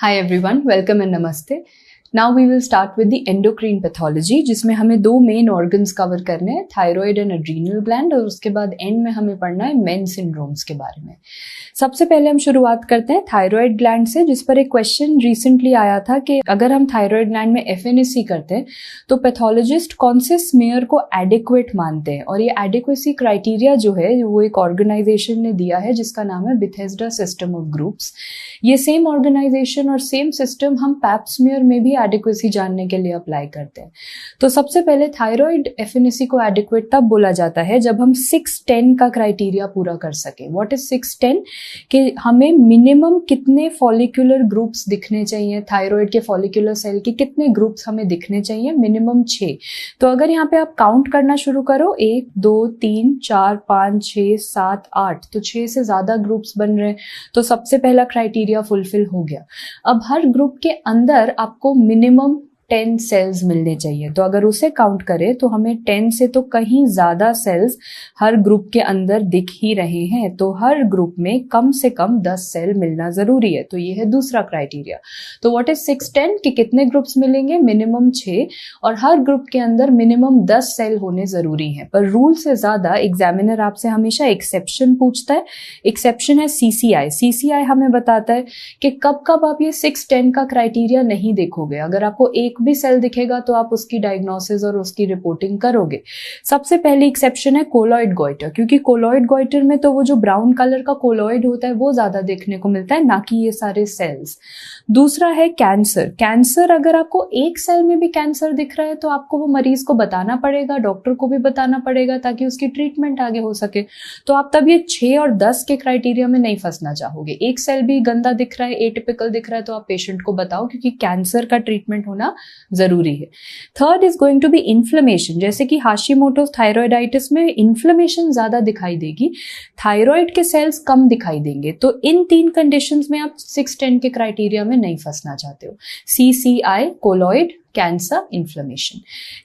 Hi everyone, welcome and namaste. Now we will start with the endocrine pathology, जिसमें हमें दो main organs cover करने हैं, thyroid and adrenal gland, और उसके बाद एंड में हमें पढ़ना है मेन सिंड्रोम्स के बारे में। सबसे पहले हम शुरुआत करते हैं थायराइड ग्लैंड से, जिस पर एक क्वेश्चन रिसेंटली आया था कि अगर हम थायराइड ग्लैंड में एफएनएसी करते हैं तो पैथोलॉजिस्ट कौन से स्मेयर को एडिक्वेट मानते हैं। और ये एडिक्वेसी क्राइटेरिया जो है वो एक ऑर्गेनाइजेशन ने दिया है जिसका नाम है बेथेस्डा सिस्टम ऑफ ग्रुप्स। ये सेम ऑर्गेनाइजेशन और सेम सिस्टम हम पैप स्मेयर में भी एडिक्वेसी जानने के लिए अप्लाई करते हैं। तो सबसे पहले थायराइड एफएनएसी को एडिक्वेट तब बोला जाता है जब हम 610 का क्राइटेरिया पूरा कर सके। What is 610? कि हमें मिनिमम कितने फॉलिकुलर ग्रुप्स दिखने चाहिए, थायराइड के फॉलिकुलर सेल के कितने ग्रुप्स हमें दिखने चाहिए, मिनिमम 6। तो अगर यहाँ पे आप काउंट करना शुरू करो 1 2 3 4 5 6 7 8, तो 6 से ज्यादा ग्रुप्स बन रहे हैं, तो सबसे पहला क्राइटेरिया फुलफिल हो गया। अब हर ग्रुप के अंदर आपको मिनिमम 10 सेल्स मिलने चाहिए। तो अगर उसे काउंट करें तो हमें 10 से तो कहीं ज्यादा सेल्स हर ग्रुप के अंदर दिख ही रहे हैं, तो हर ग्रुप में कम से कम 10 सेल मिलना जरूरी है। तो ये है दूसरा क्राइटेरिया। तो व्हाट इज 610 कि कितने ग्रुप्स मिलेंगे, मिनिमम 6, और हर ग्रुप के अंदर मिनिमम 10 सेल होने जरूरी है। पर रूल से ज्यादा एग्जामिनर आपसे हमेशा एक्सेप्शन पूछता है। एक्सेप्शन है सीसीआई। सीसीआई हमें बताता है कि कब कब आप ये 610 का क्राइटेरिया नहीं देखोगे। अगर आपको एक भी सेल दिखेगा तो आप उसकी डायग्नोसिस और उसकी रिपोर्टिंग करोगे। सबसे पहली एक्सेप्शन है कोलॉइड गॉइटर, क्योंकि कोलॉइड गॉइटर में तो वो जो ब्राउन कलर का कोलॉइड होता है वो ज्यादा देखने को मिलता है, ना कि ये सारे सेल्स। दूसरा है कैंसर। कैंसर अगर आपको एक सेल में भी कैंसर दिख रहा है तो आपको वो मरीज को बताना पड़ेगा, डॉक्टर को भी बताना पड़ेगा, ताकि उसकी ट्रीटमेंट आगे हो सके। तो आप तब ये 6 और 10 के क्राइटेरिया में नहीं फंसना चाहोगे। एक सेल भी गंदा दिख रहा है, एटिपिकल दिख रहा है, तो आप पेशेंट को बताओ, क्योंकि कैंसर का ट्रीटमेंट होना जरूरी है। Third is going to be inflammation. जैसे कि हाशिमोटोस थायराइडाइटिस में इन्फ्लेमेशन ज्यादा दिखाई देगी, थायराइड के सेल्स कम दिखाई देंगे। तो इन 3 कंडीशंस में आप 610 के क्राइटेरिया में नहीं फंसना चाहते हो। CCI, colloid, cancer, inflammation.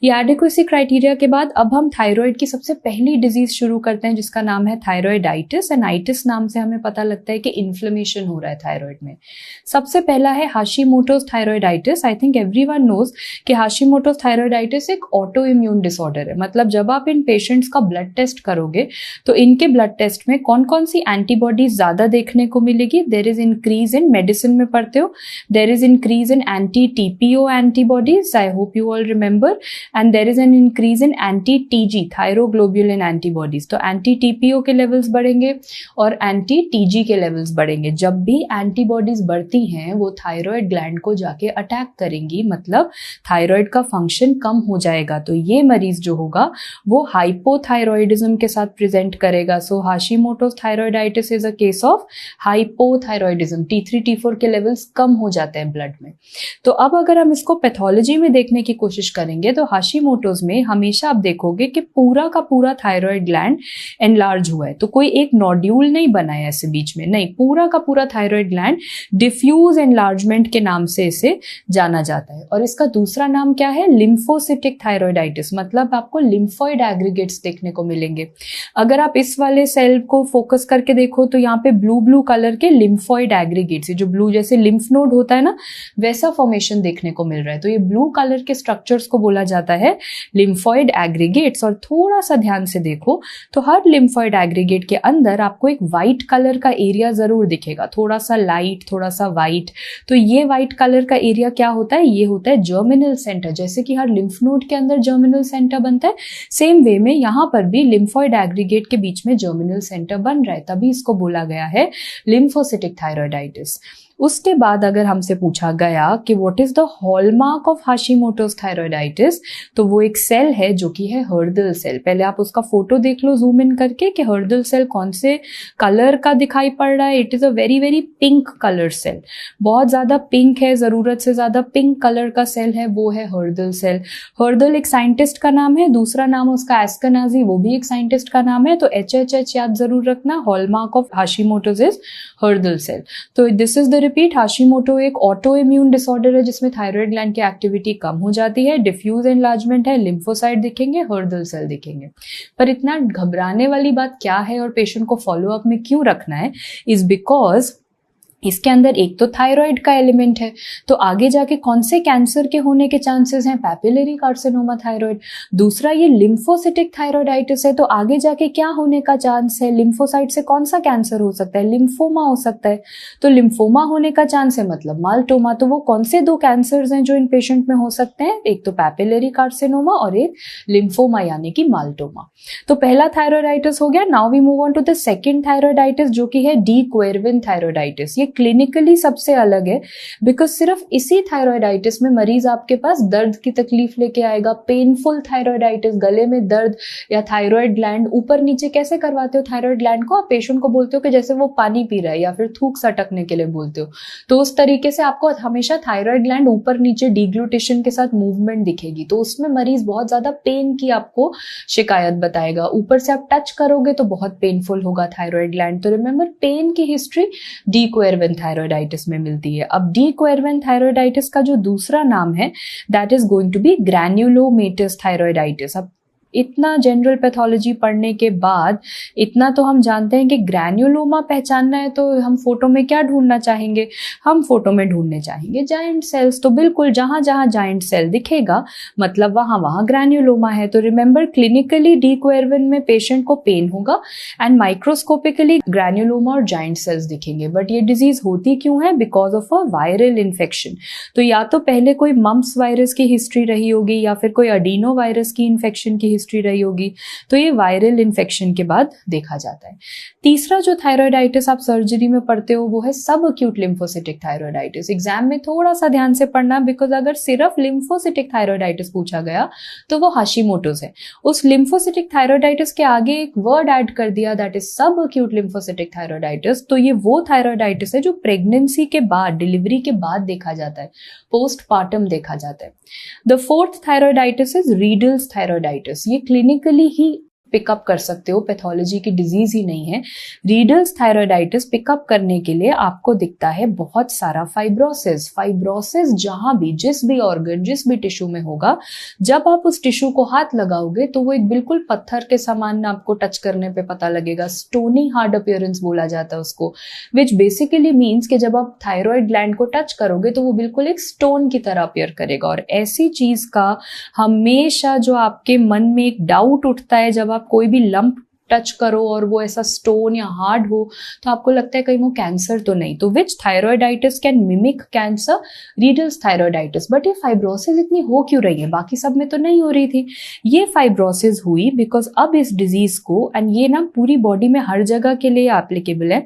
ये एडिक्वेसी क्राइटेरिया के बाद अब हम थायराइड की सबसे पहली डिजीज शुरू करते हैं जिसका नाम है थायराइडाइटिस। एंड आइटिस नाम से हमें पता लगता है कि इन्फ्लेमेशन हो रहा है थायराइड में। सबसे पहला है Hashimoto's thyroiditis. I think everyone knows कि हाशिमोटोस थायराइडाइटिस एक ऑटो इम्यून डिसऑर्डर है। मतलब जब आप इन पेशेंट्स का ब्लड टेस्ट करोगे तो इनके ब्लड टेस्ट में कौन कौन सी एंटीबॉडीज ज्यादा देखने को मिलेगी। There is increase in, medicine में पढ़ते हो, there is increase in anti TPO antibody, I hope you all remember, and there is an increase in anti-TG, thyroglobulin antibodies। तो anti-TPO के लेवल्स बढ़ेंगे और anti-TG के लेवल्स बढ़ेंगे। जब भी एंटीबॉडीज बढ़ती हैं वो थायराइड ग्लैंड को जाके अटैक करेंगी, मतलब थायराइड का फंक्शन कम हो जाएगा। तो ये मरीज जो होगा वो हाइपोथायरॉयडिज्म के साथ प्रेजेंट करेगा। So Hashimoto's thyroiditis is a case of hypothyroidism. T3 T4 के लेवल्स कम हो जाते हैं ब्लड में। तो अब अगर हम इसको पैथोलॉजी में देखने की कोशिश करेंगे तो हाशिमोटोस में हमेशा आप देखोगे कि पूरा का पूरा थायराइड ग्लैंड एनलार्ज हुआ है। तो कोई एक नोड्यूल नहीं बना है ऐसे बीच में, नहीं, पूरा का पूरा थायराइड ग्लैंड डिफ्यूज एनलार्जमेंट के नाम से इसे जाना जाता है। और इसका दूसरा नाम क्या है, लिम्फोसिटिक थायराइडाइटिस। मतलब आपको लिम्फोइड एग्रीगेट्स देखने को मिलेंगे। अगर आप इस वाले सेल को फोकस करके देखो तो यहाँ पे ब्लू ब्लू कलर के लिम्फोइड एग्रीगेट्स, जो ब्लू जैसे लिम्फ नोड होता है ना, वैसा फॉर्मेशन देखने को मिल रहा है। तो ये ब्लू कलर के स्ट्रक्चर्स को बोला जाता है लिम्फोइड एग्रीगेट्स। और थोड़ा सा ध्यान से देखो तो हर लिम्फोइड एग्रीगेट के अंदर आपको एक व्हाइट कलर का एरिया जरूर दिखेगा, थोड़ा सा लाइट, थोड़ा सा व्हाइट। तो ये व्हाइट कलर का एरिया क्या होता है, ये होता है जर्मिनल सेंटर। जैसे कि हर लिम्फ नोड के अंदर जर्मिनल सेंटर बनता है, सेम वे में यहाँ पर भी लिम्फोइड एग्रीगेट के बीच में जर्मिनल सेंटर बन रहा है, तभी इसको बोला गया है लिम्फोसिटिक थायराइडाइटिस। उसके बाद अगर हमसे पूछा गया कि what is the hallmark of Hashimoto's thyroiditis, तो वो एक सेल है जो कि है हर्डल सेल। पहले आप उसका फोटो देख लो जूम इन करके कि हर्डल सेल कौन से कलर का दिखाई पड़ रहा है। It is a very very pink colour cell, बहुत ज्यादा पिंक है, जरूरत से ज्यादा पिंक कलर का सेल है, वो है हर्डल सेल। हर्डल एक साइंटिस्ट का नाम है, दूसरा नाम उसका एस्केनाजी, वो भी एक साइंटिस्ट का नाम है। तो HHH याद जरूर रखना। Hallmark of Hashimoto's is Hurthle cell. तो this is the repeat, Hashimoto एक ऑटो इम्यून डिसऑर्डर है जिसमें थायराइड ग्लैंड की एक्टिविटी कम हो जाती है, डिफ्यूज एनलार्जमेंट है, लिम्फोसाइट दिखेंगे, हर्डल सेल दिखेंगे। पर इतना घबराने वाली बात क्या है और पेशेंट को फॉलोअप में क्यों रखना है, इज बिकॉज इसके अंदर एक तो थायराइड का एलिमेंट है, तो आगे जाके कौन से कैंसर के होने के चांसेस हैं, पैपिलरी कार्सिनोमा थायराइड। दूसरा ये लिम्फोसिटिक थायराइडाइटिस है, तो आगे जाके क्या होने का चांस है, लिम्फोसाइट से कौन सा कैंसर हो सकता है, लिम्फोमा हो सकता है। तो लिम्फोमा होने का चांस है मतलब माल्टोमा। तो वो कौन से दो कैंसर्स हैं जो इन पेशेंट में हो सकते हैं, एक तो पैपिलरी कार्सिनोमा और एक लिम्फोमा यानी कि माल्टोमा। तो पहला थायराइडाइटिस हो गया। Now we move on to the second thyroiditis जो कि है डी क्वेरविन थायराइडाइटिस। ये क्लिनिकली सबसे अलग है बिकॉज सिर्फ इसी थायराइडाइटिस में मरीज आपके पास दर्द की तकलीफ लेके आएगा, पेनफुल थायराइडाइटिस, गले में दर्द या थायराइड ग्लैंड ऊपर नीचे कैसे करवाते हो थायराइड ग्लैंड को, आप पेशेंट को बोलते हो कि जैसे वो पानी पी रहा है या फिर थूक सटकने के लिए बोलते हो, तो उस तरीके से आपको हमेशा थायराइड ग्लैंड ऊपर नीचे डिग्लूटेशन के साथ मूवमेंट दिखेगी। तो उसमें मरीज बहुत ज्यादा पेन की आपको शिकायत बताएगा। ऊपर से आप टच करोगे तो बहुत पेनफुल होगा थायराइड ग्लैंड। तो रिमेंबर पेन की हिस्ट्री डी क्वेरविन थायराइडाइटिस में मिलती है। अब डी क्वेरविन थायराइडाइटिस का जो दूसरा नाम है that is going to be granulomatous thyroiditis. अब इतना जनरल पैथोलॉजी पढ़ने के बाद इतना तो हम जानते हैं कि ग्रैन्युलोमा पहचानना है तो हम फोटो में क्या ढूंढना चाहेंगे, हम फोटो में ढूंढने चाहेंगे जायंट सेल्स। तो बिल्कुल जहां जहां जायंट सेल दिखेगा मतलब वहां वहां ग्रैन्युलोमा है। तो रिमेंबर क्लिनिकली डी क्वेरविन में पेशेंट को पेन होगा एंड माइक्रोस्कोपिकली ग्रैन्युलोमा और जायंट सेल्स दिखेंगे। बट ये डिजीज होती क्यों है, because of a viral infection. तो या तो पहले कोई मम्प्स वायरस की हिस्ट्री रही होगी या फिर कोई अडीनो वायरस की इन्फेक्शन की हिस्ट्री रही होगी, तो ये वायरल इन्फेक्शन के बाद देखा जाता है। तीसरा जो थायराइडाइटिस आप सर्जरी में पढ़ते हो वो है सब एक्यूट लिम्फोसिटिक थायराइडाइटिस। एग्जाम में थोड़ा सा ध्यान से पढ़ना बिकॉज अगर सिर्फ लिम्फोसिटिक थायराइडाइटिस पूछा गया तो वो हाशिमोटोस है। उस लिम्फोसिटिक थायराइडाइटिस के आगे एक वर्ड ऐड कर दिया दैट इज सब एक्यूट लिम्फोसिटिक थायराइडाइटिस। तो ये वो थायराइडाइटिस है जो प्रेगनेंसी के बाद, डिलीवरी के बाद देखा जाता है, पोस्टपार्टम देखा जाता है। The fourth thyroiditis is riddles thyroiditis. ये क्लिनिकली ही पिकअप कर सकते हो, पैथोलॉजी की डिजीज ही नहीं है। रीडल्स थायराइडाइटिस पिकअप करने के लिए आपको दिखता है बहुत सारा फाइब्रोसिस। फाइब्रोसिस जहां भी, जिस भी ऑर्गन, जिस भी टिश्यू में होगा, जब आप उस टिश्यू को हाथ लगाओगे तो वो एक बिल्कुल पत्थर के समान आपको टच करने पे पता लगेगा। स्टोनी हार्ड अपीयरेंस बोला जाता है उसको, विच बेसिकली मीन्स कि जब आप थायराइड ग्लैंड को टच करोगे तो वो बिल्कुल एक स्टोन की तरह अपीयर करेगा। और ऐसी चीज का हमेशा जो आपके मन में एक डाउट उठता है जब आप कोई भी लंप टच करो और वो ऐसा स्टोन या हार्ड हो तो आपको लगता है कहीं वो कैंसर तो नहीं। तो which thyroiditis can mimic cancer, Riedel's thyroiditis. But ये फाइब्रोसिस इतनी हो क्यों रही है, बाकी सब में तो नहीं हो रही थी। ये फाइब्रोसिस हुई बिकॉज अब इस डिजीज को, एंड ये ना पूरी बॉडी में हर जगह के लिए एप्लीकेबल है,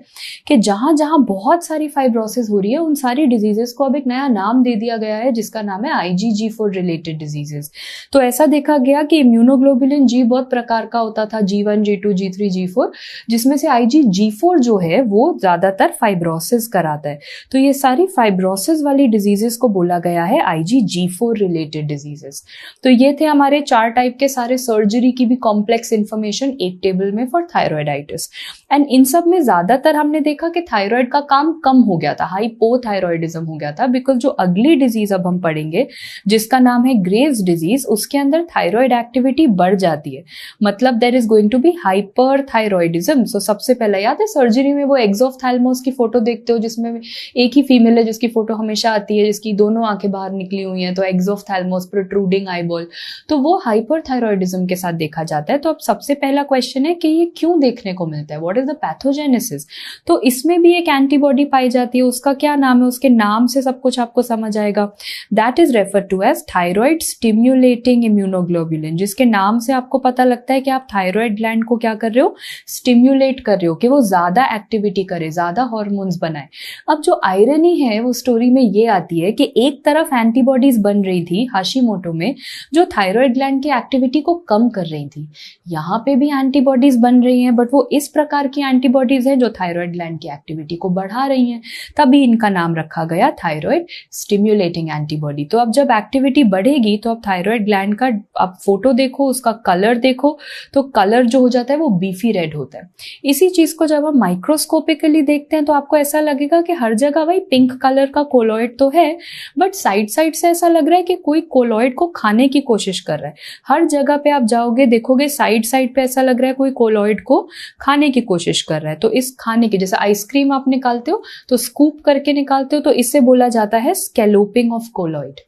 कि जहां जहां बहुत सारी फाइब्रोसिस हो रही है उन सारी डिजीजेस को अब एक नया नाम दे दिया गया है जिसका नाम है IgG4 रिलेटेड डिजीजेस। तो ऐसा देखा गया कि इम्यूनोग्लोबुलिन जी बहुत प्रकार का होता था, G1, G2, G3, G4, जिसमें से IgG4 जो है वो ज्यादातर फाइब्रोसिस कराता है। तो ये सारी फाइब्रोसिस वाली डिजीजेस को बोला गया है IgG4 रिलेटेड डिजीजेस। तो ये थे हमारे 4 टाइप के सारे सर्जरी की भी कॉम्प्लेक्स इंफॉर्मेशन एक टेबल में फॉर थायराइडाइटिस। एंड इन सब में ज्यादातर हमने देखा कि थायराइड का काम कम हो गया था, हाइपोथायरॉयडिज्म हो गया था। बिकॉज जो अगली डिजीज अब हम पढ़ेंगे जिसका नाम है ग्रेव्स डिजीज, उसके अंदर थायराइड एक्टिविटी बढ़ जाती है, मतलब there is going to be hyperthyroidism. So सबसे पहला याद है सर्जरी में वो एक्सोफ्थैल्मोस की फोटो देखते हो जिसमें एक ही फीमेल है जिसकी फोटो हमेशा आती है, जिसकी दोनों आंखें बाहर निकली हुई हैं, तो एक्सोफ्थैल्मोस, प्रोट्रूडिंग आईबॉल, तो वो हाइपरथायरॉयडिज्म के साथ देखा जाता है। तो अब सबसे पहला क्वेश्चन है कि ये क्यों देखने को मिलता है, व्हाट इज द पैथोजेनेसिस। तो इसमें भी एक एंटीबॉडी पाई जाती है, उसका क्या नाम है, उसके नाम से सब कुछ आपको समझ आएगा। That is refer to as thyroid stimulating immunoglobulin, जिसके नाम से आपको पता लगता है कि आप थायराइड ग्लैंड को क्या कर रहे हो, स्टिम्युलेट कर रहे हो, कि वो ज्यादा एक्टिविटी करे, ज्यादा हार्मोन्स बनाए। अब जो आयरनी है वो स्टोरी में ये आती है कि एक तरफ एंटीबॉडीज बन रही थी हाशिमोटो में जो थायराइड ग्लैंड की एक्टिविटी को कम कर रही थी, यहाँ पे भी एंटीबॉडीज बन रही हैं, बट वो इस प्रकार की एंटीबॉडीज है जो थायराइड ग्लैंड की एक्टिविटी को बढ़ा रही हैं, तभी इनका नाम रखा गया थायराइड स्टिम्युलेटिंग एंटीबॉडी। तो अब जब एक्टिविटी बढ़ेगी तो अब थायराइड ग्लैंड का आप फोटो देखो, उसका कलर देखो, तो कलर जो हो जाता है वो बीफी रेड होता है। इसी चीज को जब हम माइक्रोस्कोपिकली देखते हैं तो आपको ऐसा लगेगा कि हर जगह वही पिंक कलर का कोलॉइड तो है, बट साइड साइड से ऐसा लग रहा है कि कोई कोलॉइड को खाने की कोशिश कर रहा है। हर जगह पे आप जाओगे देखोगे साइड साइड पे ऐसा लग रहा है कोई कोलॉइड को खाने की कोशिश कर रहा है। तो इस खाने की, जैसे आइसक्रीम आप निकालते हो तो स्कूप करके निकालते हो, तो इससे बोला जाता है स्कैलोपिंग ऑफ कोलॉइड।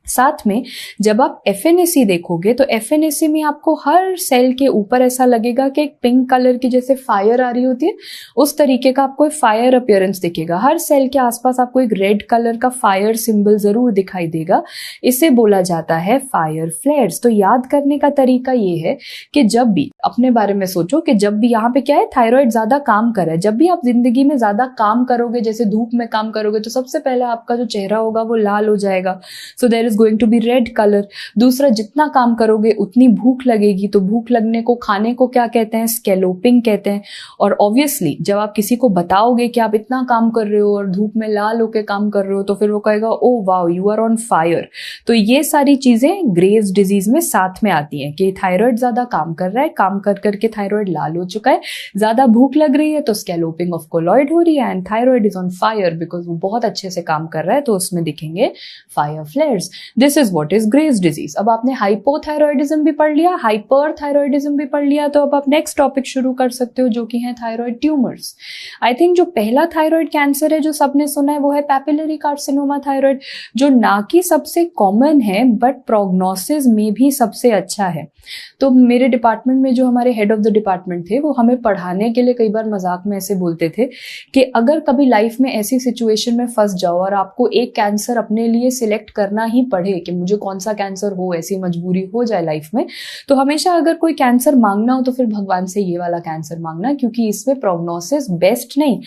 साथ में जब आप एफएनएसी देखोगे तो एफएनएसी में आपको हर सेल के ऊपर ऐसा लगेगा कि एक पिंक कलर की जैसे फायर आ रही होती है, उस तरीके का आपको फायर अपीयरेंस दिखेगा। हर सेल के आसपास आपको एक रेड कलर का फायर सिंबल जरूर दिखाई देगा। इसे बोला जाता है फायर फ्लेयर्स। तो याद करने का तरीका ये है कि जब भी अपने बारे में सोचो कि जब भी यहाँ पे क्या है, थायराइड ज्यादा काम कर रहा है। जब भी आप जिंदगी में ज्यादा काम करोगे, जैसे धूप में काम करोगे, तो सबसे पहले आपका जो चेहरा होगा वो लाल हो जाएगा, so there is going to be red colour. दूसरा, जितना काम करोगे उतनी भूख लगेगी, तो भूख लगने को खाने को क्या कहते हैं, स्कैलोपिंग कहते हैं। और ऑब्वियसली जब आप किसी को बताओगे कि आप इतना काम कर रहे हो और धूप में लाल होकर काम कर रहे हो, तो फिर वो कहेगा oh wow you are on fire. तो ये सारी चीजें ग्रेव्स डिजीज में साथ में आती हैं कि थायराइड ज्यादा काम कर रहा है, काम कर करके थायराइड लाल हो चुका है, ज्यादा भूख लग रही है तो स्कैलोपिंग ऑफ कोलॉइड हो रही है, and thyroid is on fire because वो बहुत अच्छे से काम कर रहा है, तो उसमें दिखेंगे fire फ्लेयर्स। This is what is Graves disease. अब आपने हाइपोथायरॉयडिज्म भी पढ़ लिया, हाइपरथायरॉयडिज्म भी पढ़ लिया, तो अब आप नेक्स्ट टॉपिक शुरू कर सकते हो जो कि है थायराइड ट्यूमर्स। आई थिंक जो पहला थायराइड कैंसर है जो सबने सुना है वो है पैपिलरी कार्सिनोमा थायराइड, जो ना कि सबसे कॉमन है बट प्रोग्नोसिस में भी सबसे अच्छा है। तो मेरे डिपार्टमेंट में जो हमारे हेड ऑफ द डिपार्टमेंट थे वो हमें पढ़ाने के लिए कई बार मजाक में ऐसे बोलते थे कि अगर कभी लाइफ में ऐसी सिचुएशन में फंस जाओ और आपको एक कैंसर अपने लिए सिलेक्ट करना ही पड़े कि मुझे कौन सा कैंसर हो, ऐसी मजबूरी हो जाए लाइफ में, तो हमेशा अगर कोई कैंसर मांगना हो तो फिर भगवान से ये वाला कैंसर मांगना, क्योंकि इसमें प्रोग्नोसिस बेस्ट नहीं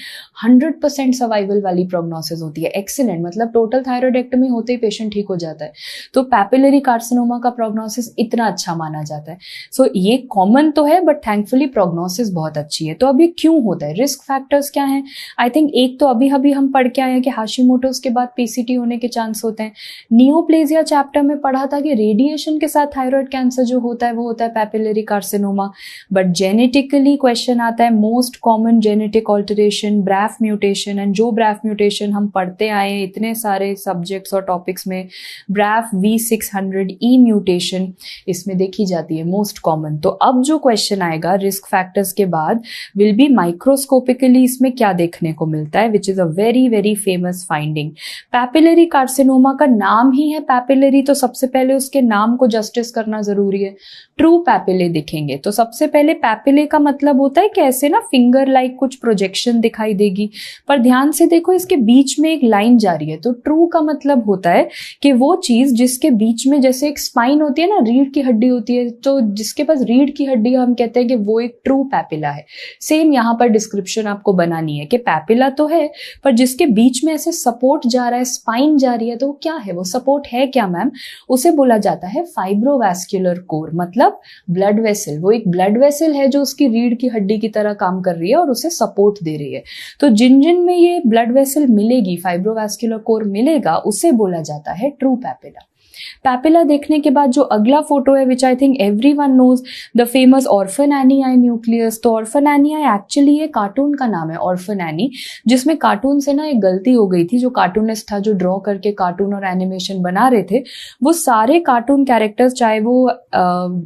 100% सर्वाइवल वाली प्रोग्नोसिस होती है। एक्सीलेंट, मतलब टोटल थायराइडेक्टमी होते ही पेशेंट ठीक हो जाता है। तो पैपिलरी कार्सिनोमा का प्रोग्नोसिस इतना अच्छा माना जाता है। सो ये कॉमन तो है बट थैंकफुली प्रोग्नोसिस बहुत अच्छी है। तो अब ये क्यों होता है, रिस्क फैक्टर्स क्या हैं? आई थिंक एक तो अभी अभी हम पढ़ के आए हैं कि हाशिमोटोस के बाद पीसीटी होने के चांस होते हैं। नियोप्लेजिया चैप्टर में पढ़ा था कि रेडिएशन के साथ थायराइड कैंसर जो होता है वो होता है papillary carcinoma. But genetically question आता है, most common genetic alteration BRAF mutation, and जो ब्रैफ म्यूटेशन हम पढ़ते आए हैं इतने सारे सब्जेक्ट्स और टॉपिक्स में, ब्रैफ V600E म्यूटेशन इसमें देखी जाती है मोस्ट कॉमन। तो अब जो क्वेश्चन आएगा रिस्क फैक्टर्स के बाद विल बी माइक्रोस्कोपिकली इसमें क्या देखने को मिलता है, which is a very very famous finding. Papillary carcinoma का नाम ही है पैपिलरी, तो सबसे पहले उसके नाम को जस्टिस करना जरूरी है। ट्रू पैपिले दिखेंगे तो सबसे पहले पैपिले का मतलब होता है कि ऐसे ना फिंगर लाइक कुछ प्रोजेक्शन दिखाई देगी, पर ध्यान से देखो इसके बीच में एक लाइन जा रही है। तो ट्रू का मतलब होता है कि वो चीज जिसके बीच में जैसे एक स्पाइन होती है ना, रीढ़ की हड्डी होती है, तो जिसके पास रीढ़ की हड्डी हम कहते हैं कि वो एक ट्रू पैपिला है। सेम यहाँ पर डिस्क्रिप्शन आपको बनानी है कि पैपिला तो है पर जिसके बीच में ऐसे सपोर्ट जा रहा है, स्पाइन जा रही है, तो वो क्या है, वो सपोर्ट है क्या मैम? उसे बोला जाता है फाइब्रोवैस्कुलर कोर, मतलब ब्लड वेसल। वो एक ब्लड वेसल है जो उसकी रीढ़ की हड्डी की तरह काम कर रही है और उसे सपोर्ट दे रही है। तो जिन जिन में ये ब्लड वेसल मिलेगी, फाइब्रोवैस्कुलर कोर मिलेगा, उसे बोला जाता है ट्रू पैपिला। पैपिला देखने के बाद जो अगला फोटो है which I think everyone knows, the famous orphan Annie eye nucleus. तो ऑर्फन एनी आई एक्चुअली ये कार्टून का नाम है, ऑर्फन एनी, जिसमें कार्टून से ना एक गलती हो गई थी। जो कार्टूनिस्ट था जो ड्रॉ करके कार्टून और एनिमेशन बना रहे थे, वो सारे कार्टून कैरेक्टर्स, चाहे वो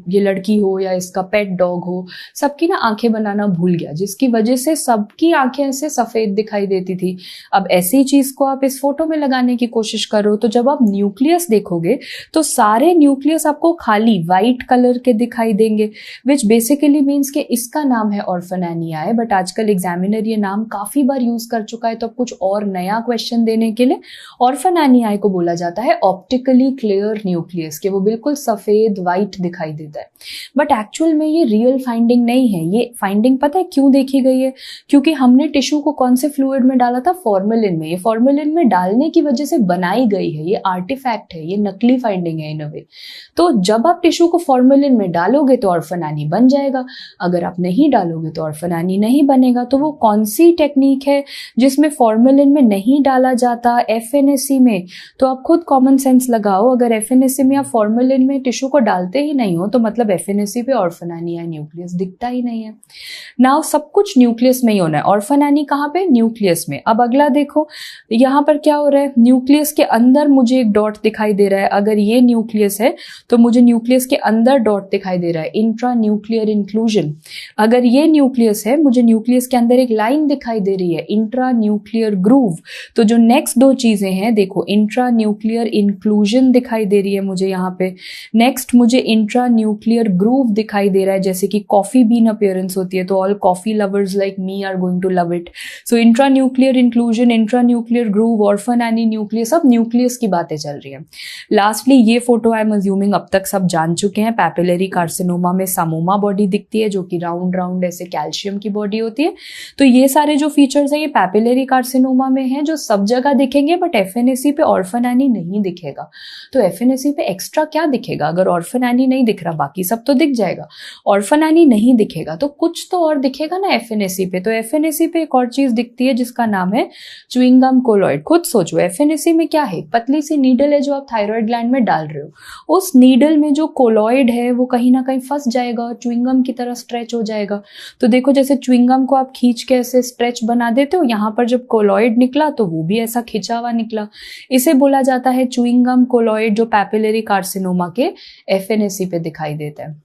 ये लड़की हो या इसका पेट डॉग हो, सबकी ना आंखें बनाना भूल गया, जिसकी वजह से सबकी आंखें ऐसे सफेद दिखाई देती थी। अब ऐसी चीज को आप इस फोटो में लगाने की कोशिश करो तो जब आप न्यूक्लियस देखोगे तो सारे न्यूक्लियस आपको खाली व्हाइट कलर के दिखाई देंगे, विच बेसिकली मीन्स कि इसका नाम है ऑर्फन एनी आई। बट आजकल एग्जामिनर ये नाम काफी बार यूज कर चुका है, तो कुछ और नया क्वेश्चन देने के लिए ऑर्फन एनी आई को बोला जाता है ऑप्टिकली क्लियर न्यूक्लियस, कि वो बिल्कुल सफेद व्हाइट दिखाई देता है। बट एक्चुअल में ये रियल फाइंडिंग नहीं है। ये फाइंडिंग पता है क्यों देखी गई है? क्योंकि हमने टिश्यू को कौन से फ्लूइड में डाला था, फॉर्मेलिन में। ये फॉर्मेलिन में डालने की वजह से बनाई गई है, ये आर्टिफैक्ट है, ये नकली अनलाइकली फाइंडिंग है इन अ वे। तो जब आप टिश्यू को फॉर्मेलिन में डालोगे तो ऑर्फन एनी बन जाएगा, अगर आप नहीं डालोगे तो ऑर्फन एनी नहीं बनेगा। तो वो कौन सी टेक्निक है जिसमें फॉर्मेलिन में नहीं डाला जाता FNAC में? तो आप खुद कॉमन सेंस लगाओ, अगर FNAC में या फॉर्मेलिन में टिश्यू को डालते ही नहीं हो तो मतलब FNAC पे ऑर्फन एनी या न्यूक्लियस दिखता ही नहीं है। नाउ सब कुछ न्यूक्लियस में ही होना है। ऑर्फन एनी कहाँ पे? न्यूक्लियस में। अब अगला देखो, यहाँ पर क्या हो रहा है, न्यूक्लियस के अंदर मुझे एक डॉट दिखाई दे रहा है। अगर ये न्यूक्लियस है तो मुझे न्यूक्लियस के अंदर डॉट दिखाई दे रहा है, इंट्रा न्यूक्लियर इंक्लूजन। अगर ये न्यूक्लियस है, मुझे न्यूक्लियस के अंदर एक लाइन दिखाई दे रही है, इंट्रा न्यूक्लियर ग्रूव। तो जो नेक्स्ट दो चीजें हैं, देखो इंट्रा न्यूक्लियर इंक्लूजन दिखाई दे रही है मुझे यहाँ पे, नेक्स्ट मुझे इंट्रा न्यूक्लियर ग्रूव दिखाई दे रहा है, जैसे कि कॉफी बीन अपीयरेंस होती है तो all coffee lovers like me are going to love it. So intra nuclear inclusion, intra nuclear groove, orphan Annie nucleus, सब न्यूक्लियस की बातें चल रही है। लास्टली ये फोटो आई एम अज्यूमिंग अब तक सब जान चुके हैं, पैपिलरी कार्सिनोमा में सामोमा बॉडी दिखती है जो कि राउंड राउंड ऐसे कैल्शियम की बॉडी होती है। तो ये सारे जो फीचर्स है ये पैपिलरी कार्सिनोमा में है, जो सब जगह दिखेंगे, बट FNAC पे ऑर्फन एनी नहीं दिखेगा। तो FNAC पे एक्स्ट्रा क्या दिखेगा? अगर ऑर्फन एनी नहीं दिख रहा, बाकी सब तो दिख जाएगा, ऑर्फन एनी नहीं दिखेगा तो कुछ तो और दिखेगा ना FNAC पे। तो FNAC पे एक और चीज दिखती है जिसका नाम है च्युइंगम कोलॉइड। खुद सोचो FNAC में क्या है, पतली सी नीडल है जो आप थायराइड ग्लैंड में डाल रहे हो, उस नीडल में जो कोलॉइड है वो कहीं ना कहीं फंस जाएगा और च्युइंगम की तरह स्ट्रेच हो जाएगा। तो देखो जैसे च्युइंगम को आप खींच के ऐसे स्ट्रेच बना देते हो, यहाँ पर जब कोलॉइड निकला तो वो भी ऐसा खिंचा हुआ निकला। इसे बोला जाता है च्युइंगम कोलॉइड, जो पैपिलरी कार्सिनोमा के FNAC पे दिखाई देता है।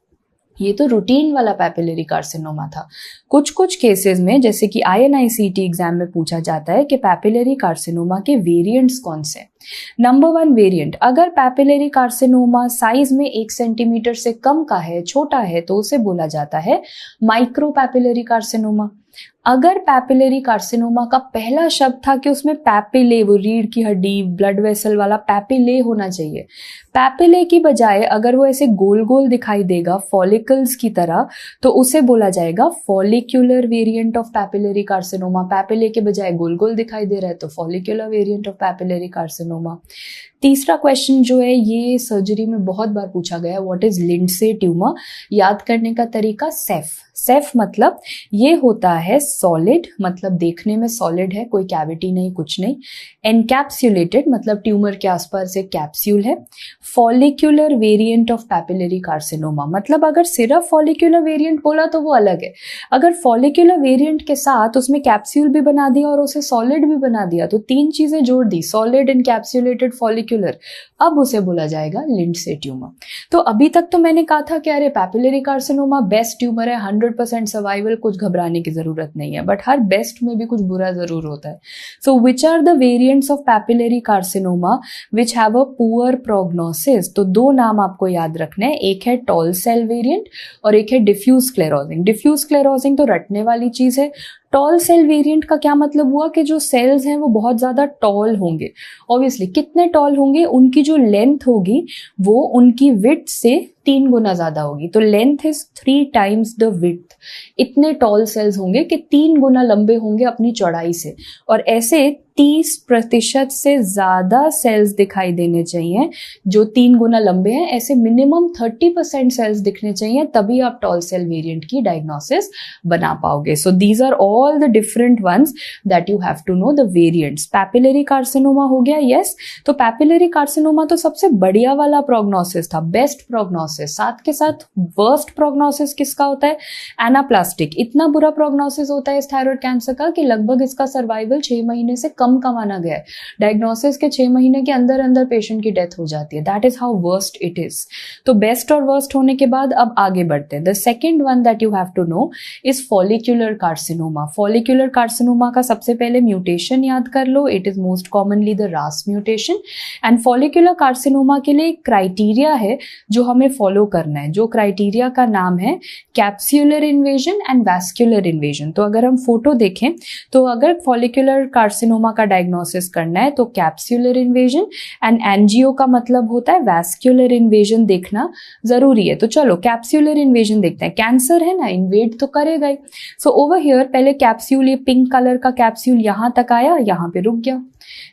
ये तो रूटीन वाला पैपिलरी कार्सिनोमा था। कुछ कुछ केसेस में, जैसे कि INICET एग्जाम में पूछा जाता है कि पैपिलरी कार्सिनोमा के वेरिएंट्स कौन से। नंबर 1 वेरिएंट, अगर पैपिलरी कार्सिनोमा साइज में 1 सेंटीमीटर से कम का है, छोटा है, तो उसे बोला जाता है माइक्रो पैपिलरी कार्सिनोमा। अगर पैपिलरी कार्सिनोमा का पहला शब्द था कि उसमें पैपिले, वो रीढ़ की हड्डी, ब्लड वेसल वाला पैपिले होना चाहिए, पैपिले की बजाय अगर वो ऐसे गोल गोल दिखाई देगा फॉलिकल्स की तरह, तो उसे बोला जाएगा follicular variant of papillary carcinoma. Papillae के बजाय गोल गोल दिखाई दे रहा है तो follicular variant of papillary carcinoma. तीसरा क्वेश्चन जो है ये सर्जरी में बहुत बार पूछा गया, व्हाट इज लिंडसे ट्यूमर? याद करने का तरीका सेफ। सेफ मतलब ये होता है सॉलिड, मतलब देखने में सॉलिड है, कोई कैविटी नहीं, कुछ नहीं। एनकैप्सुलेटेड मतलब ट्यूमर के आसपास एक कैप्सूल है। Follicular variant of papillary carcinoma मतलब अगर सिर्फ फॉलिक्यूलर वेरिएंट बोला तो वो अलग है, अगर फॉलिक्यूलर वेरिएंट के साथ उसमें कैप्सूल भी बना दिया और उसे सॉलिड भी बना दिया, तो 3 चीजें जोड़ दी, सॉलिड, एनकैप्सुलेटेड, फॉलिक्यूलर, अब उसे बोला जाएगा लिंडसे ट्यूमर। तो अभी तक तो मैंने कहा था कि अरे पैपिलरी कार्सिनोमा बेस्ट ट्यूमर है, 100% सर्वाइवल, कुछ घबराने की जरूरत नहीं है, बट हर बेस्ट में भी कुछ बुरा जरूर होता है। So which are the variants of papillary carcinoma which have a poor prognosis? तो 2 नाम आपको याद रखने हैं, एक है टॉल सेल वेरिएंट और एक है डिफ्यूज स्क्लेरोजिंग। डिफ्यूज स्क्लेरोजिंग तो रटने वाली चीज है। टॉल सेल वेरिएंट का क्या मतलब हुआ कि जो सेल्स हैं वो बहुत ज्यादा टॉल होंगे। ऑब्वियसली कितने टॉल होंगे, उनकी जो लेंथ होगी वो उनकी विड्थ से 3 गुना ज्यादा होगी। तो length is 3 times the width. इतने टॉल सेल्स होंगे कि 3 गुना लंबे होंगे अपनी चौड़ाई से, और ऐसे 30% से ज्यादा सेल्स दिखाई देने चाहिए जो 3 गुना लंबे हैं। ऐसे मिनिमम 30% सेल्स दिखने चाहिए, तभी आप टॉल सेल वेरिएंट की डायग्नोसिस बना पाओगे। So these are all the different ones that you have to know the variants. Papillary carcinoma हो गया, यस। तो पैपिलरी कार्सिनोमा तो सबसे बढ़िया वाला प्रोग्नोसिस था, बेस्ट प्रोग्नोसिस। साथ के साथ वर्स्ट प्रोग्नोसिस किसका होता है? एनाप्लास्टिक। इतना बुरा प्रोग्नोसिस होता है इस थायराइड कैंसर का कि लगभग इसका सर्वाइवल 6 महीने से कम का माना गया है। डायग्नोसिस के 6 महीने के अंदर अंदर पेशेंट की डेथ हो जाती है। That is how worst it is. तो बेस्ट और वर्स्ट होने के बाद अब आगे बढ़ते हैं। The second one that you have to know is follicular carcinoma. Follicular carcinoma का सबसे पहले म्यूटेशन याद कर लो, it is most commonly the RAS mutation. And follicular carcinoma के लिए क्राइटेरिया है जो हमें फॉलो करना है, जो क्राइटेरिया का नाम है कैप्स्यूलर इन्वेजन एंड वैस्कुलर इन्वेजन। तो अगर हम फोटो देखें तो अगर फॉलिक्यूलर कार्सिनोमा का डायग्नोसिस करना है तो कैप्स्यूलर इन्वेजन, एंड एंजियो का मतलब होता है वैस्कुलर इन्वेजन देखना जरूरी है। तो चलो कैप्स्यूलर इन्वेजन देखते हैं। कैंसर है ना, इन्वेड तो करेगा ही। सो ओवर हियर पहले कैप्सूल, ये पिंक कलर का कैप्सूल यहां तक आया, यहां पे रुक गया।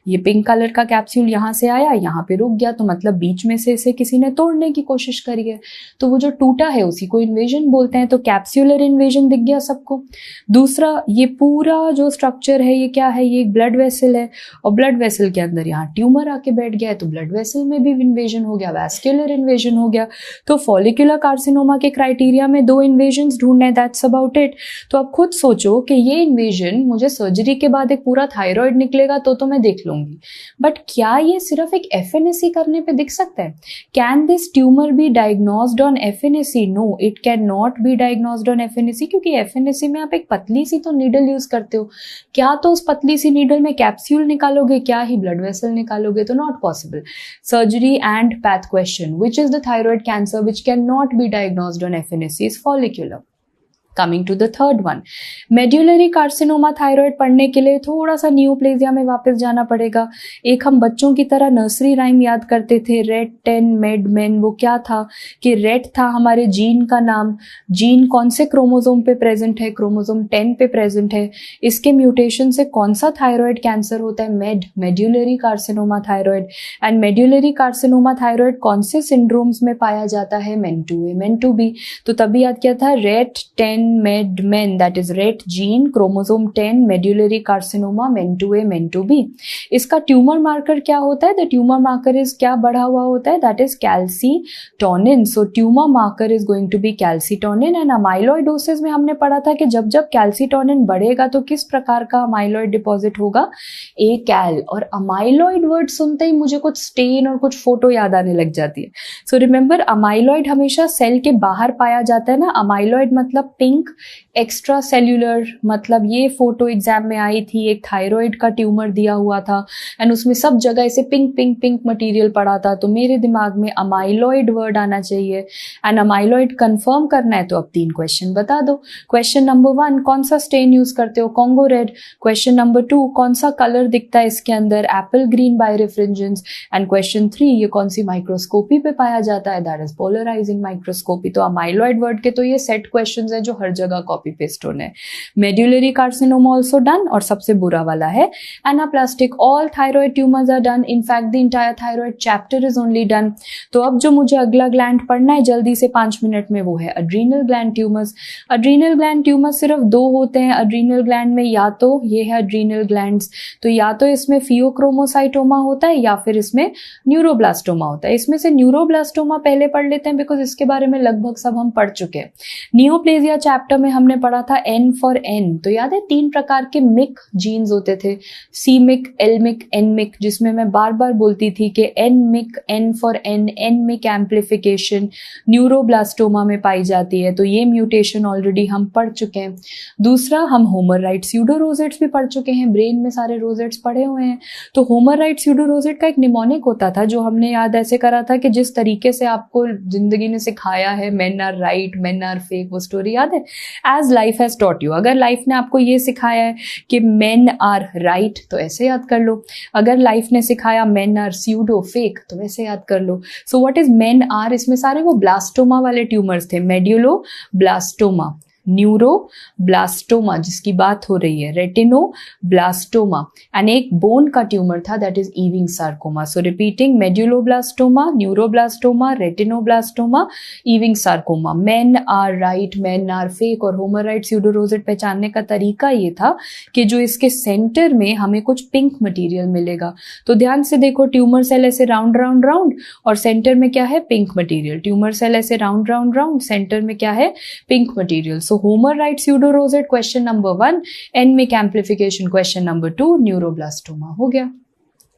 ये पिंक कलर का कैप्सूल यहाँ से आया, यहाँ पे रुक गया, तो मतलब बीच में से इसे किसी ने तोड़ने की कोशिश करी है, तो वो जो टूटा है उसी को इन्वेजन बोलते हैं। तो कैप्सूलर इन्वेजन दिख गया सबको। दूसरा, ये पूरा जो स्ट्रक्चर है ये क्या है, ये एक ब्लड वेसल है, और ब्लड वेसल के अंदर यहाँ ट्यूमर आके बैठ गया है, तो ब्लड वेसल में भी इन्वेजन हो गया, वैस्कुलर इन्वेजन हो गया। तो फॉलिकुलर कार्सिनोमा के क्राइटेरिया में 2 इन्वेजन्स ढूंढने, दैट्स अबाउट इट। तो अब खुद सोचो कि ये इन्वेजन मुझे सर्जरी के बाद एक पूरा थायराइड निकलेगा तो मैं देख लूंगी, बट क्या ये सिर्फ एक एफएनएसी करने पे दिख सकता है? Can this tumour be diagnosed on FNAC? No, it can not be diagnosed on FNAC, क्योंकि एफएनएसी में आप एक पतली सी तो नीडल यूज करते हो, क्या तो उस पतली सी नीडल में कैप्सूल निकालोगे, क्या ही ब्लड वेसल निकालोगे, तो not possible. Surgery and path question, which is the thyroid cancer which can not be diagnosed on FNAC is follicular. Coming to the third one, medullary carcinoma thyroid पढ़ने के लिए थोड़ा सा neoplasia में वापस जाना पड़ेगा। एक हम बच्चों की तरह नर्सरी राइम याद करते थे, रेट 10 मेड मेन। वो क्या था कि रेट था हमारे जीन का नाम, जीन कौन से क्रोमोसोम पे प्रेजेंट है, क्रोमोसोम 10 पे प्रेजेंट है, इसके म्यूटेशन से कौन सा थायराइड कैंसर होता है, medullary carcinoma thyroid. And medullary carcinoma thyroid कौन से सिंड्रोम्स में पाया जाता है, MEN2A MEN2B। तो तभी याद किया था rate 10 med men, that is ret gene chromosome 10 medullary carcinoma MEN2A MEN2B। इसका ट्यूमर मार्कर क्या होता है? द ट्यूमर मार्कर इज क्या बढ़ा हुआ होता है, that is calcitonin. So tumour marker is going to be calcitonin. And amyloidosis में हमने पढ़ा था कि जब जब कैल्सीटोनिन बढ़ेगा तो किस प्रकार का अमाइलॉइड डिपॉजिट होगा, ए कैल। और अमाइलॉइड वर्ड सुनते ही मुझे कुछ स्टेन और कुछ फोटो याद आने लग जाती है। सो रिमेंबर, अमाइलॉइड हमेशा सेल के बाहर पाया जाता है ना। अमाइलॉइड मतलब पिंक, एक्स्ट्रा सेल्यूलर, मतलब ये फोटो एग्जाम में आई थी, एक थायराइड का ट्यूमर दिया हुआ था एंड उसमें सब जगह ऐसे पिंक पिंक पिंक मटेरियल पड़ा था, तो मेरे दिमाग में अमाइलॉइड वर्ड आना चाहिए। एंड अमाइलॉइड कंफर्म करना है तो अब 3 क्वेश्चन बता दो। क्वेश्चन नंबर 1, कौन सा स्टेन यूज करते हो, कॉन्गो रेड। क्वेश्चन नंबर 2, कौन सा कलर दिखता है इसके अंदर, apple green birefringence. And question 3, ये कौन सी माइक्रोस्कोपी पे पाया जाता है, दैट इज पोलराइजिंग माइक्रोस्कोपी। तो अमाइलॉइड वर्ड के तो ये सेट क्वेश्चन है जो हर जगह कॉपी पेस्ट होने। मेड्यूलरी कार्सिनोमा ऑल्सो डन, और सबसे बुरा वाला है anaplastic. All thyroid tumours are done, in fact the entire thyroid chapter is only done. तो अब जो मुझे अगला ग्लैंड पढ़ना है जल्दी से 5 मिनट में, वो है adrenal gland tumours. Adrenal gland tumours सिर्फ 2 होते हैं अड्रीनल ग्लैंड में, या तो ये है अड्रीनल ग्लैंड्स, तो या तो इसमें फियोक्रोमोसाइटोमा होता है या फिर इसमें न्यूरोब्लास्टोमा होता है। इसमें से न्यूरोब्लास्टोमा पहले पढ़ लेते हैं बिकॉज इसके बारे में लगभग सब हम पढ़ चुके हैं। नियोप्लेजिया चैप्टर में हमने पढ़ा था N फॉर N, तो याद है 3 प्रकार के मिक जीन्स होते थे, C MYC, L MYC, N MYC, जिसमें मैं बार बार बोलती थी कि N MYC, N for N, N MYC amplification neuroblastoma में पाई जाती है, तो ये म्यूटेशन ऑलरेडी हम पढ़ चुके हैं। दूसरा, हम होमर राइट स्यूडोरोजेट्स भी पढ़ चुके हैं, ब्रेन में सारे रोजेट्स पढ़े हुए हैं। तो होमर राइट स्यूडोरोजेट का एक निमोनिक होता था जो हमने याद ऐसे करा था कि जिस तरीके से आपको जिंदगी ने सिखाया है, men are right men are fake, वो स्टोरी याद है, as life has taught you. अगर लाइफ ने आपको ये सिखाया है कि मेन आर राइट तो ऐसे याद कर लो, अगर लाइफ ने सिखाया मेन आर स्यूडो फेक तो वैसे याद कर लो। So what is men are, इसमें सारे वो ब्लास्टोमा वाले ट्यूमर्स थे, मेड्यूलो ब्लास्टोमा, न्यूरोब्लास्टोमा जिसकी बात हो रही है, रेटिनोब्लास्टोमा, एंड एक बोन का ट्यूमर था that is Ewing sarcoma. So repeating, medulloblastoma, neuroblastoma, retinoblastoma, Ewing sarcoma. Men are right men are fake और होमर राइट स्यूडोरोजेट पहचानने का तरीका ये था कि जो इसके सेंटर में हमें कुछ पिंक मटीरियल मिलेगा। तो ध्यान से देखो, ट्यूमर सेल ऐसे राउंड राउंड राउंड और सेंटर में क्या है, पिंक मटीरियल। ट्यूमर सेल ऐसे राउंड राउंड राउंड, सेंटर में क्या है, pink material. So Homer right pseudorosette question number 1, N-MYC amplification question number 2, neuroblastoma हो गया।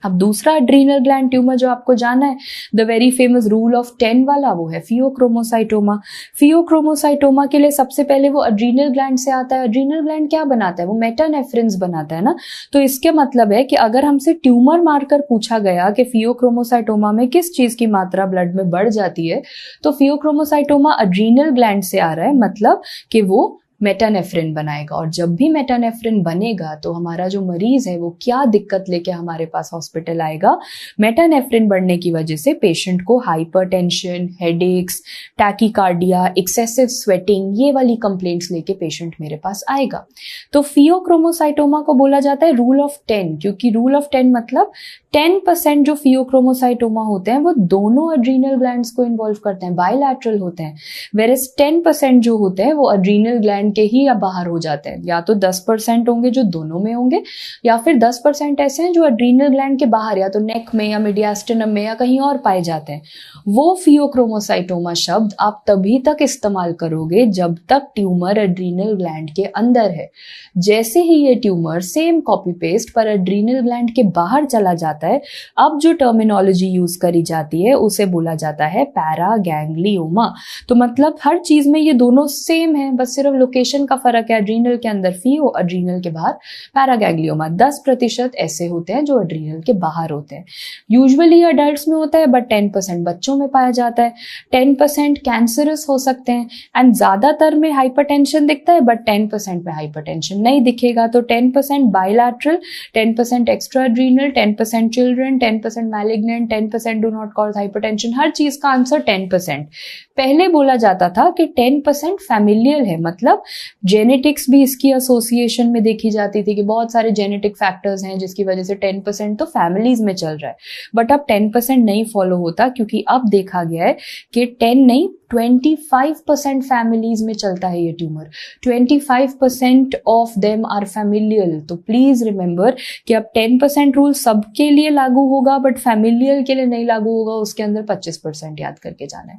अब दूसरा एड्रीनल ग्लैंड ट्यूमर जो आपको जाना है, the very famous rule of 10 वाला, वो है फियोक्रोमोसाइटोमा। फियोक्रोमोसाइटोमा के लिए सबसे पहले वो एड्रीनल ग्लैंड से आता है। एड्रीनल ग्लैंड क्या बनाता है, वो मेटानेफ्रिन्स बनाता है ना। तो इसके मतलब है कि अगर हमसे ट्यूमर मार्कर पूछा गया कि फियोक्रोमोसाइटोमा में किस चीज की मात्रा ब्लड में बढ़ जाती है, तो फियोक्रोमोसाइटोमा एड्रीनल ग्लैंड से आ रहा है, मतलब कि वो मेटानेफ्रिन बनाएगा। और जब भी मेटानेफ्रिन बनेगा तो हमारा जो मरीज है वो क्या दिक्कत लेके हमारे पास हॉस्पिटल आएगा, मेटानेफ्रिन बढ़ने की वजह से पेशेंट को hypertension, headaches, tachycardia, excessive sweating, ये वाली कंप्लेंट्स लेके पेशेंट मेरे पास आएगा। तो फियोक्रोमोसाइटोमा को बोला जाता है रूल ऑफ 10, क्योंकि रूल ऑफ 10 मतलब 10% जो फियोक्रोमोसाइटोमा होते हैं वो दोनों एड्रीनल ग्लैंड्स को इन्वॉल्व करते हैं, बायलैटरल होते हैं। वेरेस 10% जो होते हैं वो एड्रीनल ग्लैंड के ही या बाहर हो जाते हैं। या तो 10% होंगे जो दोनों में होंगे, या फिर 10% ऐसे हैं जो एड्रीनल ग्लैंड के बाहर या तो नेक में या मीडियास्टिनम में या कहीं और पाए जाते हैं। वो फियोक्रोमोसाइटोमा शब्द आप तभी तक इस्तेमाल करोगे जब तक ट्यूमर एड्रीनल ग्लैंड के अंदर है। जैसे ही ये ट्यूमर सेम कॉपी पेस्ट पर एड्रीनल ग्लैंड के बाहर चला जाता है, अब जो टर्मिनोलॉजी यूज करी जाती है उसे बोला जाता है पैरागैंग्लियोमा। तो मतलब हर चीज में ये दोनों सेम है, बस सिर्फ लोकेशन का फर्क है। एड्रीनल के अंदर फियो, एड्रीनल के बाहर पैरागैंग्लियोमा। 10% ऐसे होते हैं जो एड्रीनल के बाहर होते हैं। यूजुअली अडल्ट्स में होता है, बट 10% बच्चों में पाया जाता है। 10% कैंसरस हो सकते हैं, एंड ज्यादातर में हाइपरटेंशन दिखता है, बट 10% में हाइपरटेंशन नहीं दिखेगा। तो 10% bilateral, 10% extra adrenal, 10% children, 10% malignant, 10% do not cause hypertension. हर चीज का आंसर 10%। पहले बोला जाता था कि 10% फैमिलियल है, मतलब जेनेटिक्स भी इसकी एसोसिएशन में देखी जाती थी कि बहुत सारे जेनेटिक फैक्टर्स हैं जिसकी वजह से 10% तो फैमिलीज में चल रहा है। बट अब 10% नहीं फॉलो होता, क्योंकि अब देखा गया है कि 10 नहीं 25% फैमिलीज में चलता है ये tumour. 25% of them are familial. तो प्लीज रिमेंबर कि अब 10% रूल सबके लिए लागू होगा, बट फैमिलियल के लिए नहीं लागू होगा। उसके अंदर 25% याद करके जाना है।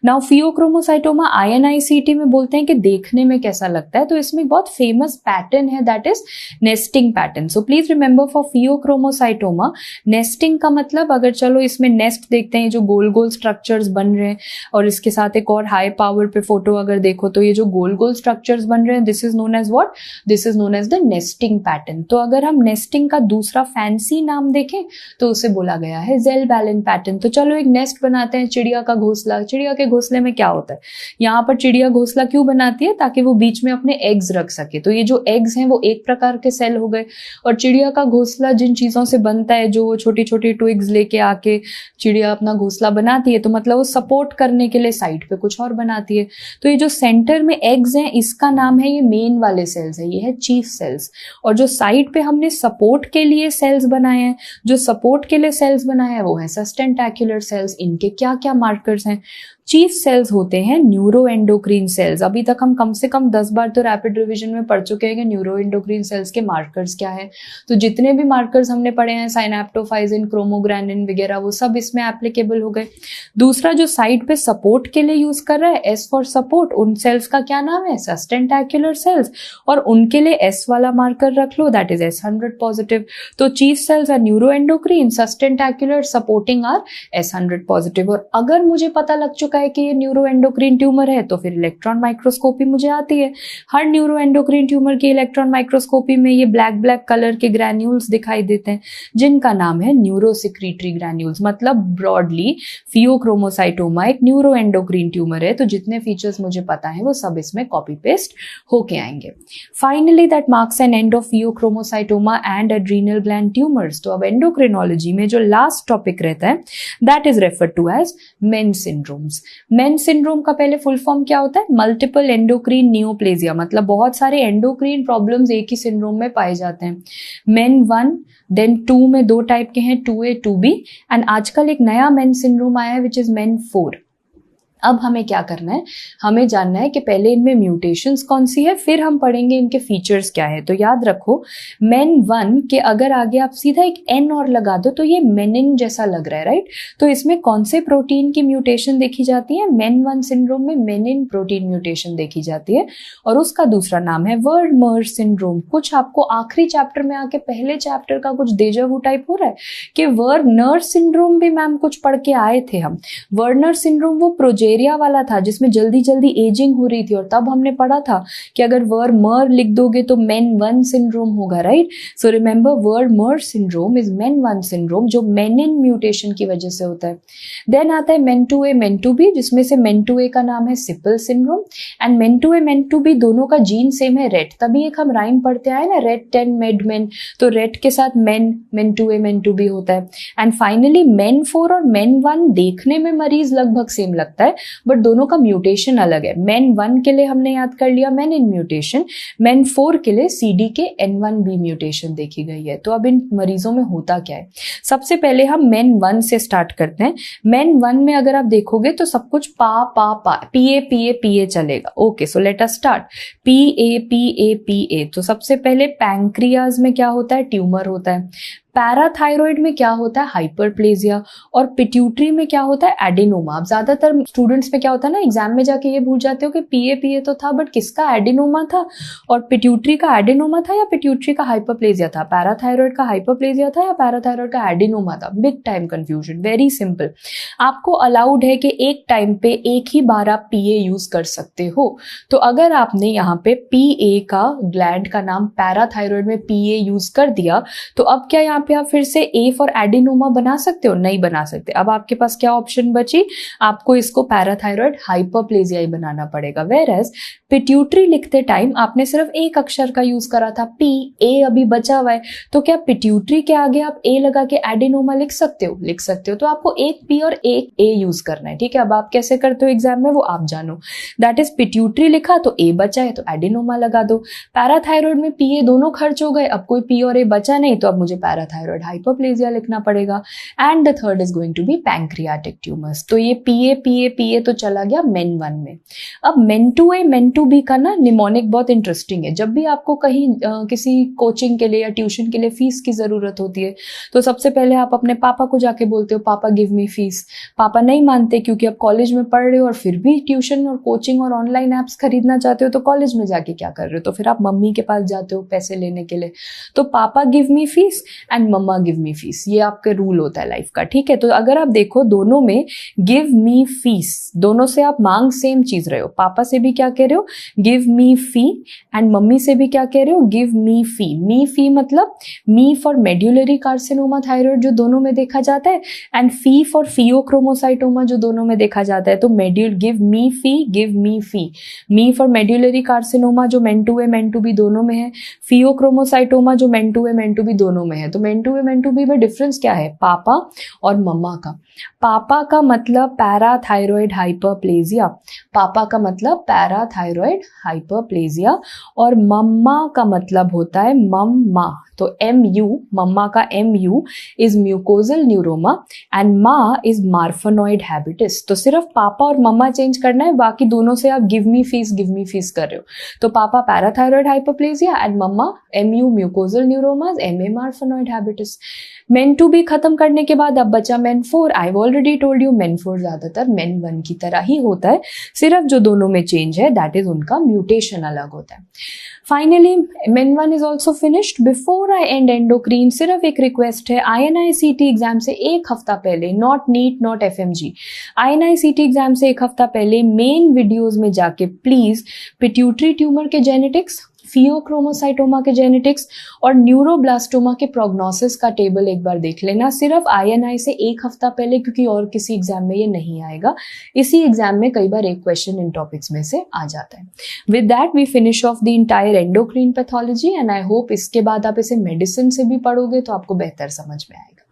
नाउ फियोक्रोमोसाइटोमा INICT में बोलते हैं कि देखने में कैसा लगता है, तो इसमें बहुत फेमस पैटर्न है, that is nesting pattern. So please remember for pheochromocytoma, nesting का मतलब, अगर चलो इसमें नेस्ट देखते हैं, जो गोल गोल स्ट्रक्चर्स बन रहे हैं, और इसके साथ एक और हाई पावर पे फोटो अगर देखो तो ये जो गोल गोल स्ट्रक्चर्स बन रहे हैं, this is known as what, this is known as the nesting pattern. तो अगर हम नेस्टिंग का दूसरा फैंसी नाम देखें तो उसे बोला गया है ज़ेल-बैलेन पैटर्न। तो चलो एक नेस्ट बनाते हैं, चिड़िया का घोंसला। चिड़िया के घोंसले में क्या होता है, यहाँ पर चिड़िया घोंसला क्यों बनाती है, ताकि वो बीच में अपने एग्स रख सके। तो ये जो एग्स हैं वो एक प्रकार के सेल हो गए, और चिड़िया का घोंसला जिन चीजों से बनता है, जो वो छोटी छोटी ट्विग्स लेके आके चिड़िया अपना घोंसला बनाती है, तो मतलब वो सपोर्ट करने के लिए साइड पे कुछ और बनाती है। तो ये जो सेंटर में एग्स हैं, इसका नाम है, ये मेन वाले सेल्स है, ये है चीफ सेल्स। और जो साइड पे हमने सपोर्ट के लिए सेल्स बनाए हैं, जो सपोर्ट के लिए सेल्स बनाए हैं वो है सस्टेंटैक्युलर सेल्स। इनके क्या क्या मार्कर्स हैं, चीफ सेल्स होते हैं न्यूरोएंडोक्रीन सेल्स। अभी तक हम कम से कम 10 बार तो रैपिड रिवीजन में पढ़ चुके हैं कि न्यूरोएंडोक्रीन सेल्स के मार्कर्स क्या है। तो जितने भी मार्कर्स हमने पढ़े हैं, साइनेप्टोफाइजिन, क्रोमोग्रानिन वगैरह, वो सब इसमें एप्लीकेबल हो गए। दूसरा जो साइड पे सपोर्ट के लिए यूज कर रहा है, एस फॉर सपोर्ट, उन सेल्स का क्या नाम है, सस्टेंटैक्युलर सेल्स, और उनके लिए एस वाला मार्कर रख लो, दैट इज S100 पॉजिटिव। तो chief cells are neuroendocrine, sustentacular, supporting are S100 positive. और अगर मुझे पता लग चुका है कि ये न्यूरोएंडोक्रीन ट्यूमर है, तो फिर इलेक्ट्रॉन माइक्रोस्कोपी मुझे आती है। हर न्यूरोएंडोक्रीन ट्यूमर की इलेक्ट्रॉन माइक्रोस्कोपी में ये ब्लैक ब्लैक कलर के ग्रैन्यूल्स दिखाई देते हैं, जिनका नाम है न्यूरोसिक्रीटरी ग्रैन्यूल्स। मतलब ब्रॉडली फियोक्रोमोसाइटोमा एक न्यूरोएंडोक्रीन ट्यूमर है। तो जितने फीचर्स मुझे पता है वो सब इसमें कॉपी पेस्ट होके आएंगे। Finally that marks an end of pheochromocytoma and adrenal gland tumours. तो अब एंडोक्रिनोलॉजी में जो लास्ट टॉपिक रहता है, that is referred to as MEN syndromes. MEN syndrome का पहले फुल फॉर्म क्या होता है, मल्टीपल एंडोक्रीन नियोप्लेजिया। मतलब बहुत सारे एंडोक्रीन प्रॉब्लम्स एक ही सिंड्रोम में पाए जाते हैं। मेन 1 देन 2 में 2 टाइप के हैं, 2A 2B, एंड आजकल एक नया मेन सिंड्रोम आया है विच इज मेन 4। अब हमें क्या करना है, हमें जानना है कि पहले इनमें म्यूटेशंस कौन सी है, फिर हम पढ़ेंगे इनके फीचर्स क्या है। तो याद रखो, मेन 1 के अगर आगे आप सीधा एक N और लगा दो तो ये मेनिन जैसा लग रहा है, राइट। तो इसमें कौन से प्रोटीन की म्यूटेशन देखी जाती है, मेन 1 सिंड्रोम में मेनिन प्रोटीन म्यूटेशन देखी जाती है, और उसका दूसरा नाम है वर्नर सिंड्रोम। कुछ आपको आखिरी चैप्टर में आके पहले चैप्टर का कुछ डेजा वू टाइप हो रहा है कि वर्नर सिंड्रोम भी मैम कुछ पढ़ के आए थे हम। वर्नर सिंड्रोम वो प्रोजेनी सिजेरिया वाला था जिसमें जल्दी जल्दी एजिंग हो रही थी, और तब हमने पढ़ा था कि अगर वर्ड मर लिख दोगे तो मेन 1 सिंड्रोम होगा, राइट? सो रिमेंबर वर्ड मर सिंड्रोम इज मेन 1 सिंड्रोम, जो मेनिन म्यूटेशन की वजह से होता है। देन आता है मेन 2A मेन 2B, जिसमें से मेन 2A का नाम है Sipple syndrome, and MEN 2A MEN 2B दोनों का जीन सेम है रेट, तभी एक हम राइम पढ़ते आए ना, रेट 10 मेड मेन, तो रेट के साथ मेन 2A मेन 2B होता है। एंड फाइनली मेन 4 और मेन 1 देखने में मरीज लगभग सेम लगता है, बट दोनों का म्यूटेशन अलग है। मेन 1 के लिए हमने याद कर लिया मेनिन म्यूटेशन, मेन 4 के लिए CDK N1B म्यूटेशन देखी गई है। तो अब इन मरीजों में होता क्या है, सबसे पहले हम मेन 1 से स्टार्ट करते हैं। मेन 1 में अगर आप देखोगे तो सब कुछ पा PA चलेगा। Okay, so let us start. PA। तो सबसे पहले पैंक्रियाज में क्या होता है, ट्यूमर होता है। पैराथायरॉइड में क्या होता है, हाइपरप्लेजिया। और पिट्यूटरी में क्या होता है, एडिनोमा। अब ज्यादातर स्टूडेंट्स में क्या होता है ना, एग्जाम में जाके ये भूल जाते हो कि PA तो था, बट किसका एडिनोमा था, और पिट्यूटरी का एडिनोमा था या पिट्यूटरी का हाइपरप्लेजिया था, पैराथायरॉइड का हाइपरप्लेजिया था या पैराथायरॉइड का एडिनोमा था। Big time confusion. Very simple, आपको अलाउड है कि एक टाइम पे एक ही बार आप PA यूज कर सकते हो। तो अगर आपने यहाँ पे PA का ग्लैंड का नाम पैराथायरॉइड में PA यूज कर दिया, तो अब क्या यहाँ पे आप फिर से A फॉर एडिनोमा बना सकते हो, नहीं बना सकते। अब आपके पास क्या ऑप्शन बची, आपको इसको पैराथायरॉइड हाइपरप्लेजिया ही बनाना पड़ेगा। वेयर एज पिट्यूटरी लिखते टाइम आपने सिर्फ एक अक्षर का यूज करा था, P, A अभी बचा हुआ है, तो क्या पिट्यूटरी के आगे आप A लगा के एडिनोमा लिख सकते हो, लिख सकते हो। तो आपको एक P और एक A यूज करना है, ठीक है। अब आप कैसे करते हो एग्जाम में वो आप जानो। दैट इज पिट्यूटरी लिखा तो A बचा है तो एडिनोमा लगा दो। पैराथायरॉइड में PA दोनों खर्च हो गए, अब कोई P और A बचा नहीं, तो अब मुझे पैराथायरॉइड हाइपरप्लेजिया लिखना पड़ेगा। And the third is going to be pancreatic tumours. तो ये PA तो चला गया मेन 1 में। अब मेन 2A मेन 2B का ना निमोनिक बहुत इंटरेस्टिंग है। जब भी आपको कहीं किसी कोचिंग के लिए या ट्यूशन के लिए फीस की जरूरत होती है, तो सबसे पहले आप अपने पापा को जाके बोलते हो पापा गिव मी फीस। पापा नहीं मानते क्योंकि आप कॉलेज में पढ़ रहे हो और फिर भी ट्यूशन और कोचिंग और ऑनलाइन एप्स खरीदना चाहते हो, तो कॉलेज में जाके क्या कर रहे हो, तो फिर आप मम्मी के पास जाते हो पैसे लेने के लिए। तो papa give me fees and mamma give me fees, ये आपका रूल होता है लाइफ का, ठीक है। तो अगर आप देखो दोनों में गिव मी फीस, दोनों से आप मांग सेम चीज रहे हो। पापा से भी क्या कह रहे हो, give me fee, and mummy से भी क्या कह रहे हो, गिव मी फी। मी फी मतलब me for medullary carcinoma thyroid जो दोनों में देखा जाता है, एंड फी फॉर फियोक्रोमोसाइटोमा जो दोनों में देखा जाता है। तो give me fee, give me fee. Me for medullary carcinoma जो मेन 2A मेन 2B दोनों में है, फियोक्रोमोसाइटोमा जो मेन 2A मेन 2B दोनों में है। तो मेन 2A मेन 2B में डिफरेंस क्या है, पापा और मम्मा का। पापा का मतलब पैराथायरॉइड हाइपरप्लेजिया, पापा का मतलब पैराथायरॉइड हाइपरप्लेजिया, और मम्मा का मतलब होता है मम्मा। तो MU, मम्मा का MU is mucosal neuroma and माँ इज मार्फनॉइड हैबिटिस। तो सिर्फ पापा और मम्मा चेंज करना है, बाकी दोनों से आप गिव मी फीस कर रहे हो। तो पापा पैराथायरॉइड हाइपरप्लेजिया एंड मम्मा MU mucosal neuroma, MA marfanoid habitus. MEN 2B खत्म करने के बाद अब बचा MEN 4। I already told you MEN 4 ज्यादातर मेन 1 की तरह ही होता है, सिर्फ जो दोनों में चेंज है दैट इज उनका म्यूटेशन अलग होता है। Finally main 1 is also finished. Before I and endocrine, सिर्फ एक रिक्वेस्ट है, INI-CT एग्जाम से एक हफ्ता पहले, not NEET not FMG, INI-CT exam से एक हफ्ता पहले मेन वीडियोज में जाके प्लीज पिट्यूटरी ट्यूमर के जेनेटिक्स, फियोक्रोमोसाइटोमा के जेनेटिक्स और न्यूरोब्लास्टोमा के प्रोग्नोसिस का टेबल एक बार देख लेना, सिर्फ INI से एक हफ्ता पहले, क्योंकि और किसी एग्जाम में ये नहीं आएगा। इसी एग्जाम में कई बार एक क्वेश्चन इन टॉपिक्स में से आ जाता है। With that we finish off the entire endocrine pathology and I hope इसके बाद आप इसे मेडिसिन से भी पढ़ोगे तो आपको बेहतर समझ में आएगा।